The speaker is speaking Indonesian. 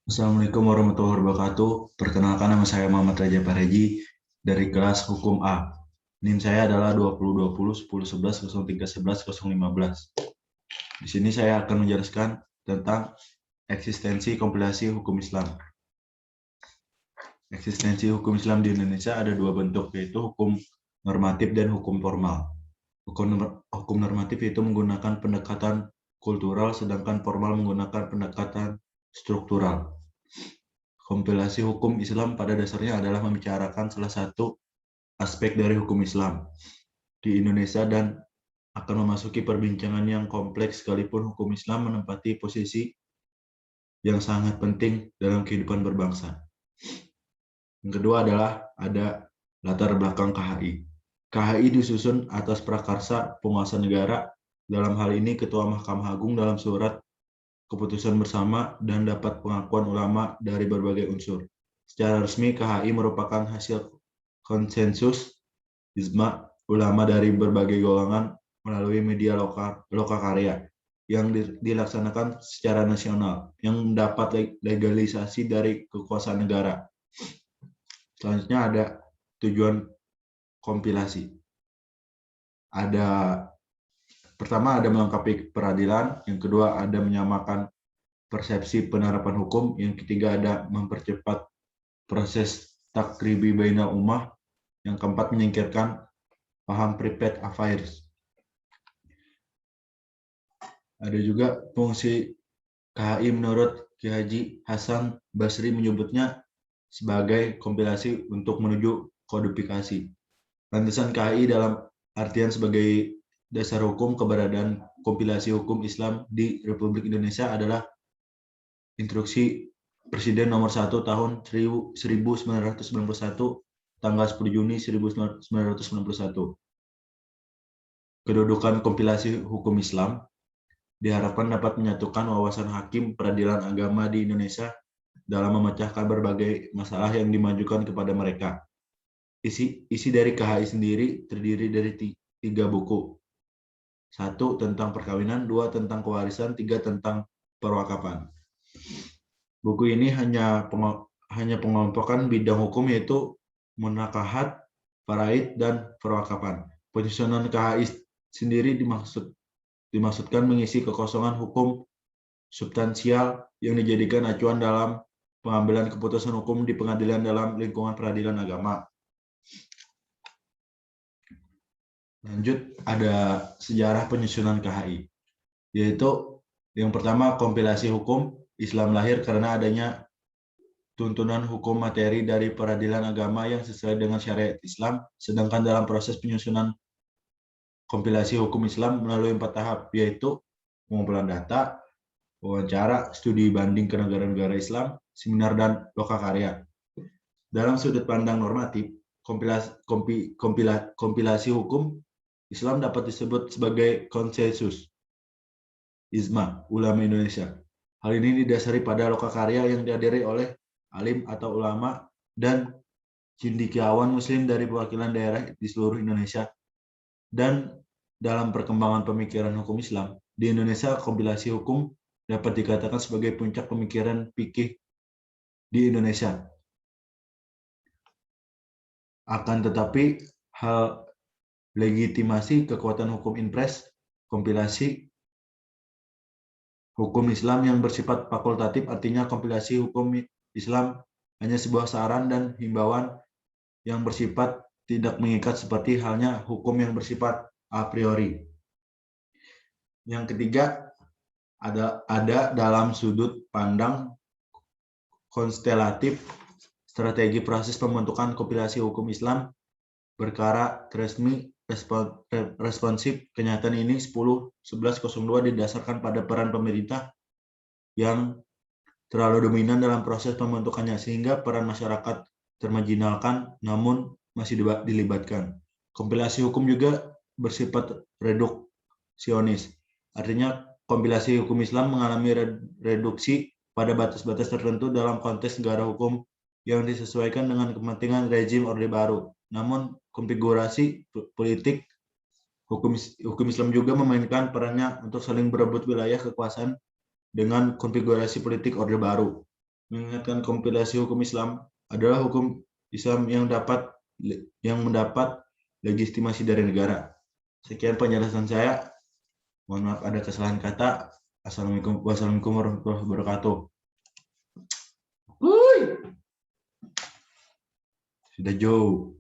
Assalamualaikum warahmatullahi wabarakatuh. Perkenalkan, nama saya Muhammad Raja Pareji dari kelas Hukum A. NIM saya adalah 2020 10 11 03 11 015. Di sini saya akan menjelaskan tentang eksistensi kompilasi hukum Islam. Eksistensi hukum Islam di Indonesia ada dua bentuk, yaitu hukum normatif dan hukum formal. Hukum normatif itu menggunakan pendekatan kultural, sedangkan formal menggunakan pendekatan struktural. Kompilasi hukum Islam pada dasarnya adalah membicarakan salah satu aspek dari hukum Islam di Indonesia dan akan memasuki perbincangan yang kompleks, sekalipun hukum Islam menempati posisi yang sangat penting dalam kehidupan berbangsa. Yang kedua adalah ada latar belakang KHI. KHI disusun atas prakarsa penguasa negara, dalam hal ini Ketua Mahkamah Agung dalam surat keputusan bersama dan dapat pengakuan ulama dari berbagai unsur. Secara resmi, KHI merupakan hasil konsensus ijma ulama dari berbagai golongan melalui media lokakarya yang dilaksanakan secara nasional, yang mendapat legalisasi dari kekuasaan negara. Selanjutnya ada tujuan kompilasi. Pertama ada melengkapi peradilan, yang kedua ada menyamakan persepsi penerapan hukum, yang ketiga ada mempercepat proses takribi bainal ummah, yang keempat menyingkirkan paham private affairs. Ada juga fungsi KHI menurut Ki Haji Hasan Basri menyebutnya sebagai kompilasi untuk menuju kodifikasi. Landasan KHI dalam artian sebagai dasar hukum keberadaan kompilasi hukum Islam di Republik Indonesia adalah Instruksi Presiden Nomor 1 Tahun 1991 tanggal 10 Juni 1991. Kedudukan kompilasi hukum Islam diharapkan dapat menyatukan wawasan hakim peradilan agama di Indonesia dalam memecahkan berbagai masalah yang dimajukan kepada mereka. Isi dari KHI sendiri terdiri dari 3 buku. 1 tentang perkawinan, 2 tentang kewarisan, 3 tentang perwakapan. Buku ini hanya pengelompokan bidang hukum, yaitu munakahat, faraid, dan perwakapan. Penyusunan KHI sendiri dimaksudkan mengisi kekosongan hukum substansial yang dijadikan acuan dalam pengambilan keputusan hukum di pengadilan dalam lingkungan peradilan agama. Lanjut, ada sejarah penyusunan KHI, yaitu yang pertama, kompilasi hukum Islam lahir karena adanya tuntunan hukum materi dari peradilan agama yang sesuai dengan syariat Islam, sedangkan dalam proses penyusunan kompilasi hukum Islam melalui 4 tahap, yaitu pengumpulan data, wawancara, studi banding ke negara-negara Islam, seminar, dan lokakarya. Dalam sudut pandang normatif, kompilasi hukum Islam dapat disebut sebagai konsensus ijma ulama Indonesia. Hal ini didasari pada lokakarya yang dihadiri oleh alim atau ulama dan cendekiawan muslim dari perwakilan daerah di seluruh Indonesia. Dan dalam perkembangan pemikiran hukum Islam di Indonesia, kompilasi hukum dapat dikatakan sebagai puncak pemikiran fikih di Indonesia. Akan tetapi, hal legitimasi kekuatan hukum impres, kompilasi hukum Islam yang bersifat fakultatif, artinya kompilasi hukum Islam hanya sebuah saran dan himbauan yang bersifat tidak mengikat, seperti halnya hukum yang bersifat a priori. Yang ketiga, ada dalam sudut pandang konstelatif strategi proses pembentukan kompilasi hukum Islam berkarakter responsif. Kenyataan ini 10/11/02 didasarkan pada peran pemerintah yang terlalu dominan dalam proses pembentukannya, sehingga peran masyarakat termarginalkan namun masih dilibatkan. Kompilasi hukum juga bersifat reduksionis, artinya kompilasi hukum Islam mengalami reduksi pada batas-batas tertentu dalam konteks negara hukum yang disesuaikan dengan kepentingan rezim Orde Baru. Namun konfigurasi politik hukum Islam juga memainkan perannya untuk saling berebut wilayah kekuasaan dengan konfigurasi politik Orde Baru. mengingatkan kompilasi hukum Islam adalah hukum Islam yang mendapat legitimasi dari negara. Sekian penjelasan saya. Mohon maaf ada kesalahan kata. Assalamualaikum warahmatullahi wabarakatuh. Sudah jauh.